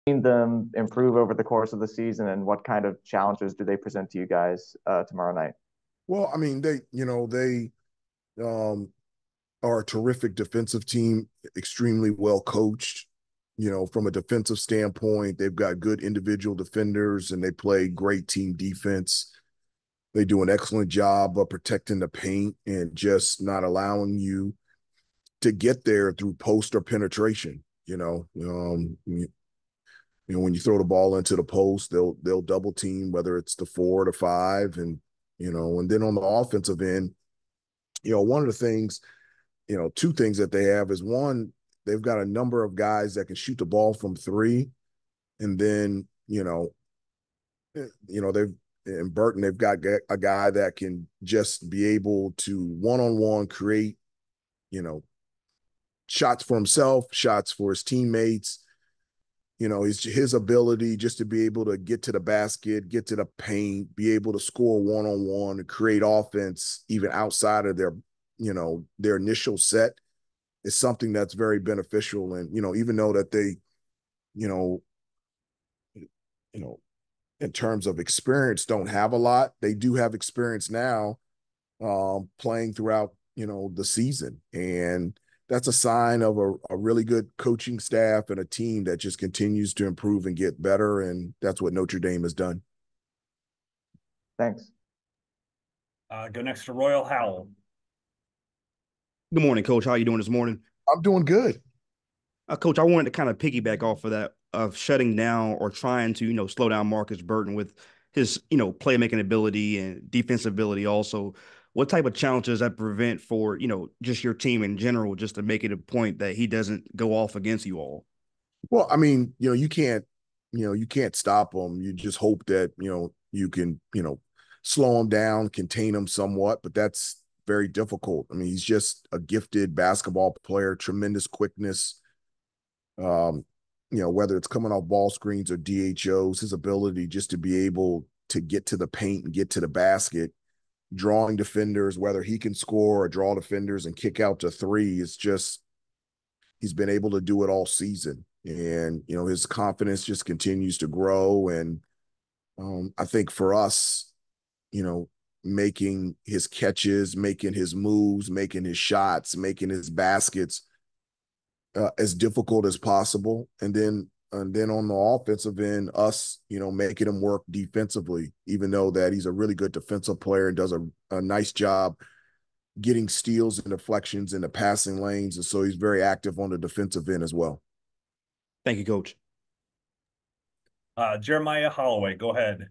seen them improve over the course of the season, and what kind of challenges do they present to you guys tomorrow night? Well, I mean, they um, are a terrific defensive team, extremely well coached. From a defensive standpoint, they've got good individual defenders and they play great team defense. They do an excellent job of protecting the paint and just not allowing you to get there through post or penetration. When you throw the ball into the post, they'll double team, whether it's the 4 or the 5, and then on the offensive end, one of the things, two things that they have is one, they've got a number of guys that can shoot the ball from three, and then they've in Burton they've got a guy that can just be able to one-on-one create, you know, shots for himself, shots for his teammates. His ability just to be able to get to the basket, get to the paint, be able to score one-on-one and create offense even outside of their initial set is something that's very beneficial. And, even though that they, you know, you know, in terms of experience don't have a lot, they do have experience now playing throughout, the season. And that's a sign of a really good coaching staff and a team that just continues to improve and get better. And that's what Notre Dame has done. Thanks. Go next to Royal Howell. Good morning, Coach. How are you doing this morning? I'm doing good. Coach, I wanted to kind of piggyback off of that, of shutting down or trying to, slow down Marcus Burton with his, playmaking ability and defensive ability also. What type of challenges that prevent for, just your team in general, just to make it a point that he doesn't go off against you all? Well, I mean, you can't stop him. You just hope that, you can, slow him down, contain him somewhat, but that's very difficult. I mean, he's just a gifted basketball player, tremendous quickness. Whether it's coming off ball screens or DHOs, his ability just to be able to get to the paint and get to the basket, drawing defenders, whether he can score or draw defenders and kick out to three, is just, he's been able to do it all season. And, his confidence just continues to grow. And I think for us, making his catches, making his moves, making his shots, making his baskets as difficult as possible. And then on the offensive end, us, making him work defensively, even though that he's a really good defensive player and does a nice job getting steals and deflections in the passing lanes. And so he's very active on the defensive end as well. Thank you, Coach. Jeremiah Holloway, go ahead.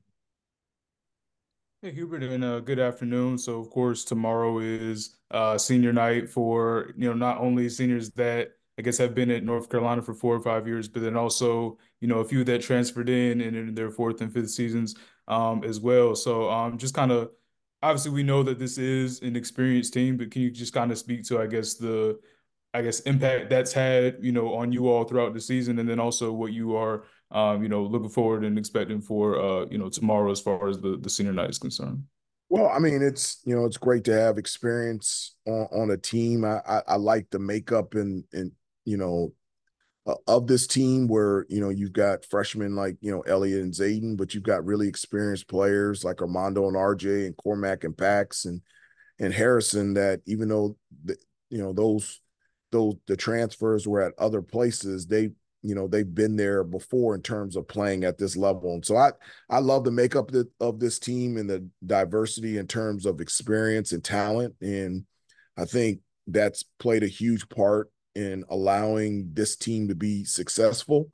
Hey, Hubert, and good afternoon. So, of course, tomorrow is senior night for, not only seniors that I guess have been at North Carolina for 4 or 5 years, but then also, a few that transferred in and in their fourth and fifth seasons as well. So, just kind of, obviously, we know that this is an experienced team, but can you just kind of speak to, I guess, impact that's had, on you all throughout the season, and then also what you are looking forward and expecting for, tomorrow as far as the senior night is concerned? Well, I mean, it's great to have experience on a team. I like the makeup and of this team where, you've got freshmen like, Elliott and Zayden, but you've got really experienced players like Armando and RJ and Cormac and Pax and Harrison, that even though the transfers were at other places, they've been there before in terms of playing at this level. And so I love the makeup of this team and the diversity in terms of experience and talent. And I think that's played a huge part in allowing this team to be successful.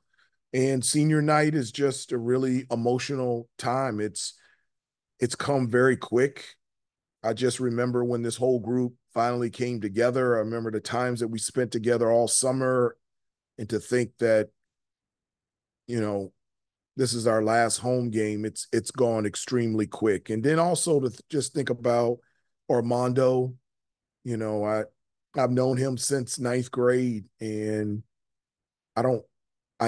And senior night is just a really emotional time. It's come very quick. I just remember when this whole group finally came together. I remember the times that we spent together all summer, and to think that, this is our last home game, it's gone extremely quick. And then also to just think about Armando. I've known him since ninth grade, and I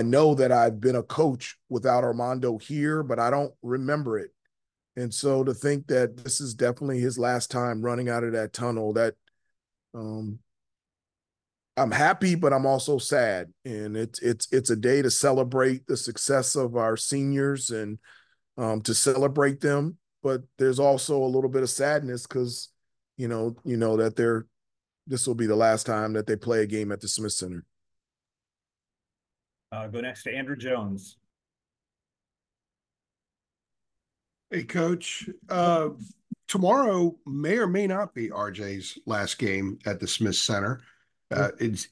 know that I've been a coach without Armando here, but I don't remember it. And so to think that this is definitely his last time running out of that tunnel, that I'm happy, but I'm also sad. And it's a day to celebrate the success of our seniors and to celebrate them. But there's also a little bit of sadness because you know that this will be the last time that they play a game at the Smith Center. Go next to Andrew Jones. Hey, Coach. Tomorrow may or may not be RJ's last game at the Smith Center.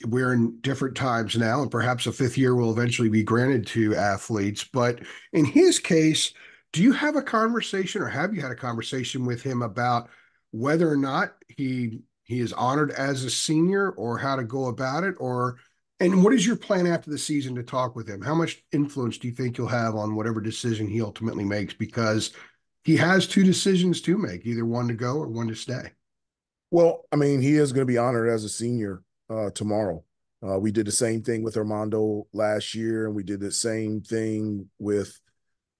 We're in different times now, and perhaps a fifth year will eventually be granted to athletes. But in his case, do you have a conversation, or have you had a conversation with him about whether or not he is honored as a senior, or how to go about it, and what is your plan after the season to talk with him? How much influence do you think you'll have on whatever decision he ultimately makes? Because he has two decisions to make, either one to go or one to stay. Well, I mean, he is going to be honored as a senior tomorrow. We did the same thing with Armando last year, and we did the same thing with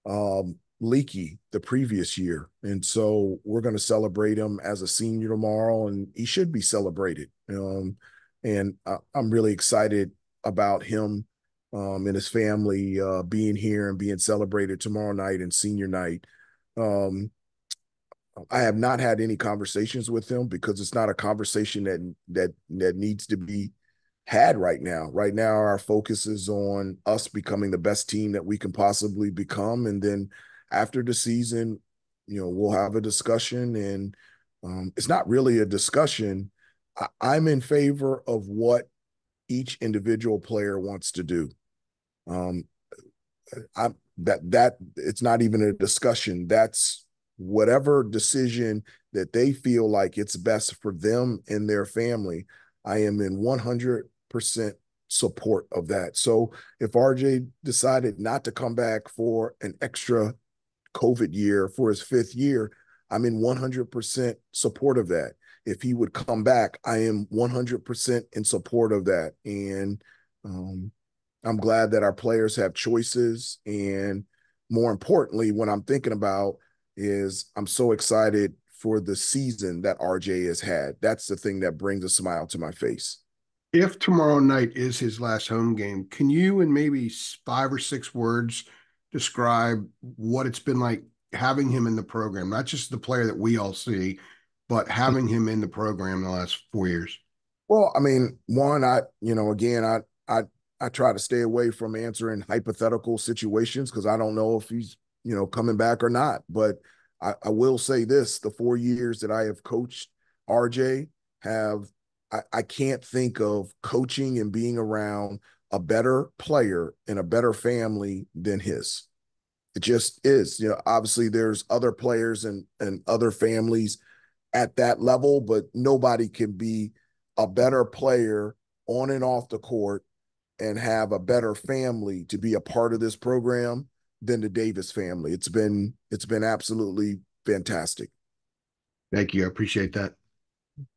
Leakey the previous year. And so we're going to celebrate him as a senior tomorrow, and he should be celebrated. And I'm really excited about him and his family being here and being celebrated tomorrow night and senior night. I have not had any conversations with him because it's not a conversation that needs to be had right now. Right now, our focus is on us becoming the best team that we can possibly become. And then after the season, we'll have a discussion, and it's not really a discussion. I'm in favor of what each individual player wants to do. That it's not even a discussion. That's whatever decision that they feel like it's best for them and their family. I am in 100% support of that. So if RJ decided not to come back for an extra COVID year for his fifth year, I'm in 100% support of that. If he would come back, I am 100% in support of that. And I'm glad that our players have choices. And more importantly, what I'm thinking about is I'm so excited for the season that RJ has had. That's the thing that brings a smile to my face. If tomorrow night is his last home game, can you, in maybe 5 or 6 words, describe what it's been like having him in the program? Not just the player that we all see, but having him in the program the last 4 years. Well, I mean, one, I try to stay away from answering hypothetical situations because I don't know if he's, coming back or not. But I will say this, the 4 years that I have coached RJ I can't think of coaching and being around a better player and a better family than his. It just is. Obviously there's other players and other families at that level, but nobody can be a better player on and off the court and have a better family to be a part of this program than the Davis family. It's been absolutely fantastic. Thank you. I appreciate that.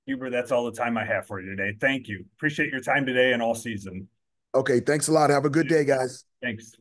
Hubert, that's all the time I have for you today. Thank you. Appreciate your time today and all season. Okay, thanks a lot. Have a good day, guys. Thanks.